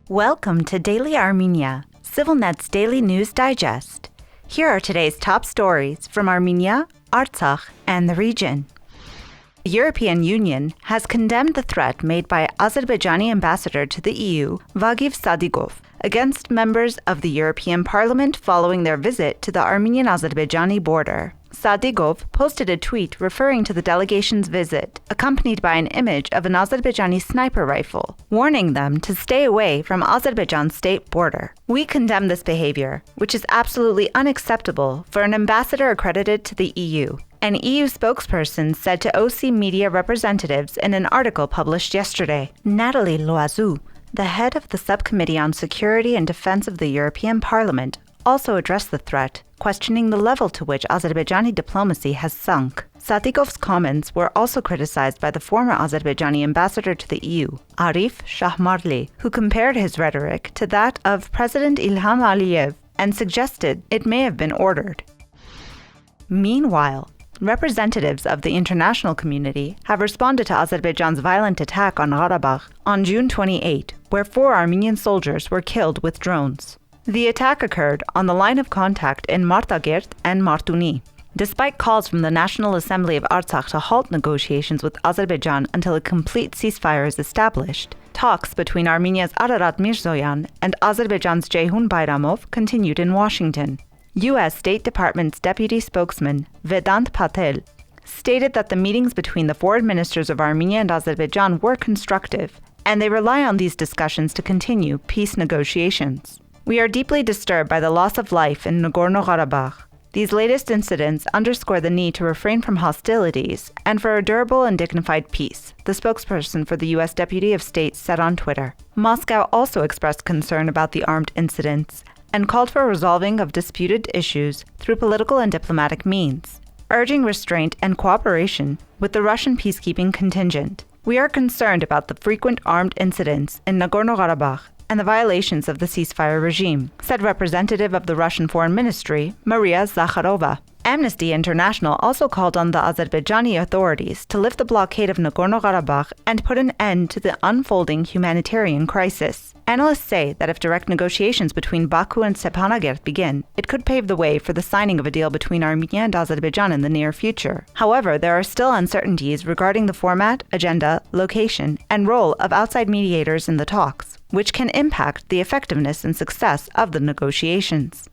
Welcome to Daily Armenia, CivilNet's daily news digest. Here are today's top stories from Armenia, Artsakh, and the region. The European Union has condemned the threat made by Azerbaijani Ambassador to the EU, Vagiv Sadigov, against members of the European Parliament following their visit to the Armenian-Azerbaijani border. Sadigov posted a tweet referring to the delegation's visit, accompanied by an image of an Azerbaijani sniper rifle, warning them to stay away from Azerbaijan's state border. We condemn this behavior, which is absolutely unacceptable for an ambassador accredited to the EU, an EU spokesperson said to OC media representatives in an article published yesterday. Nathalie Loiseau, the head of the Subcommittee on Security and Defense of the European Parliament, also addressed the threat, questioning the level to which Azerbaijani diplomacy has sunk. Sadigov's comments were also criticized by the former Azerbaijani ambassador to the EU, Arif Shahmarli, who compared his rhetoric to that of President Ilham Aliyev and suggested it may have been ordered. Meanwhile, representatives of the international community have responded to Azerbaijan's violent attack on Karabakh on June 28, where 4 Armenian soldiers were killed with drones. The attack occurred on the line of contact in Martagert and Martuni. Despite calls from the National Assembly of Artsakh to halt negotiations with Azerbaijan until a complete ceasefire is established, talks between Armenia's Ararat Mirzoyan and Azerbaijan's Ceyhun Bayramov continued in Washington. U.S. State Department's deputy spokesman, Vedant Patel, stated that the meetings between the foreign ministers of Armenia and Azerbaijan were constructive, and they rely on these discussions to continue peace negotiations. We are deeply disturbed by the loss of life in Nagorno-Karabakh. These latest incidents underscore the need to refrain from hostilities and for a durable and dignified peace, the spokesperson for the U.S. Deputy of State said on Twitter. Moscow also expressed concern about the armed incidents and called for resolving of disputed issues through political and diplomatic means, urging restraint and cooperation with the Russian peacekeeping contingent. We are concerned about the frequent armed incidents in Nagorno-Karabakh and the violations of the ceasefire regime, said representative of the Russian Foreign Ministry, Maria Zakharova. Amnesty International also called on the Azerbaijani authorities to lift the blockade of Nagorno-Karabakh and put an end to the unfolding humanitarian crisis. Analysts say that if direct negotiations between Baku and Stepanakert begin, it could pave the way for the signing of a deal between Armenia and Azerbaijan in the near future. However, there are still uncertainties regarding the format, agenda, location, and role of outside mediators in the talks, which can impact the effectiveness and success of the negotiations.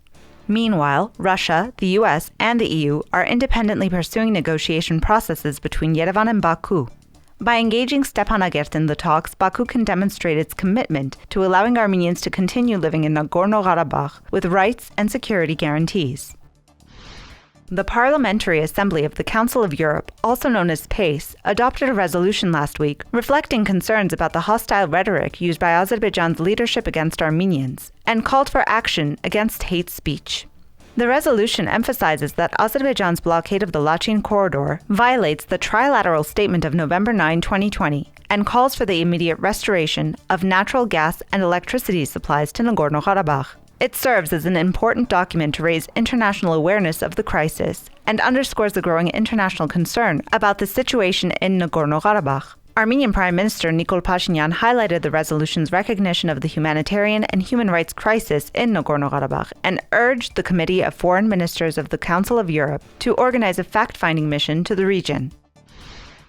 Meanwhile, Russia, the US, and the EU are independently pursuing negotiation processes between Yerevan and Baku. By engaging Stepanakert in the talks, Baku can demonstrate its commitment to allowing Armenians to continue living in Nagorno-Karabakh with rights and security guarantees. The Parliamentary Assembly of the Council of Europe, also known as PACE, adopted a resolution last week reflecting concerns about the hostile rhetoric used by Azerbaijan's leadership against Armenians and called for action against hate speech. The resolution emphasizes that Azerbaijan's blockade of the Lachin corridor violates the trilateral statement of November 9, 2020, and calls for the immediate restoration of natural gas and electricity supplies to Nagorno-Karabakh. It serves as an important document to raise international awareness of the crisis and underscores the growing international concern about the situation in Nagorno-Karabakh. Armenian Prime Minister Nikol Pashinyan highlighted the resolution's recognition of the humanitarian and human rights crisis in Nagorno-Karabakh and urged the Committee of Foreign Ministers of the Council of Europe to organize a fact-finding mission to the region.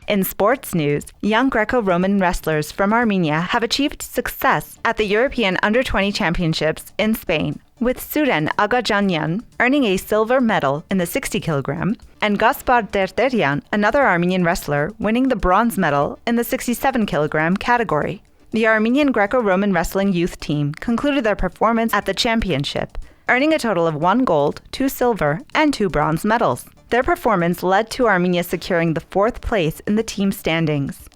In sports news, young Greco-Roman wrestlers from Armenia have achieved success at the European Under-20 Championships in Spain, with Suren Agajanyan earning a silver medal in the 60 kg and Gaspar Terterian, another Armenian wrestler, winning the bronze medal in the 67 kg category. The Armenian Greco-Roman wrestling youth team concluded their performance at the championship, earning a total of 1 gold, 2 silver, and 2 bronze medals. Their performance led to Armenia securing the 4th place in the team standings.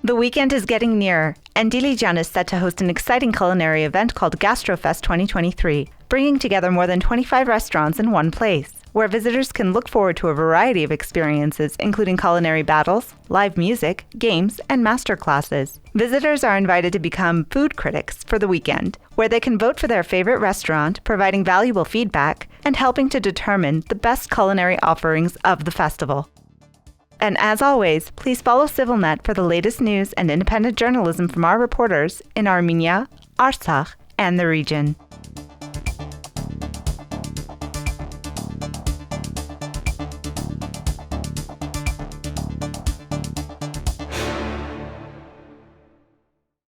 The weekend is getting nearer, and Dilijan is set to host an exciting culinary event called Gastro Fest 2023, bringing together more than 25 restaurants in one place, where visitors can look forward to a variety of experiences, including culinary battles, live music, games, and master classes. Visitors are invited to become food critics for the weekend, where they can vote for their favorite restaurant, providing valuable feedback and helping to determine the best culinary offerings of the festival. And as always, please follow CivilNet for the latest news and independent journalism from our reporters in Armenia, Artsakh, and the region.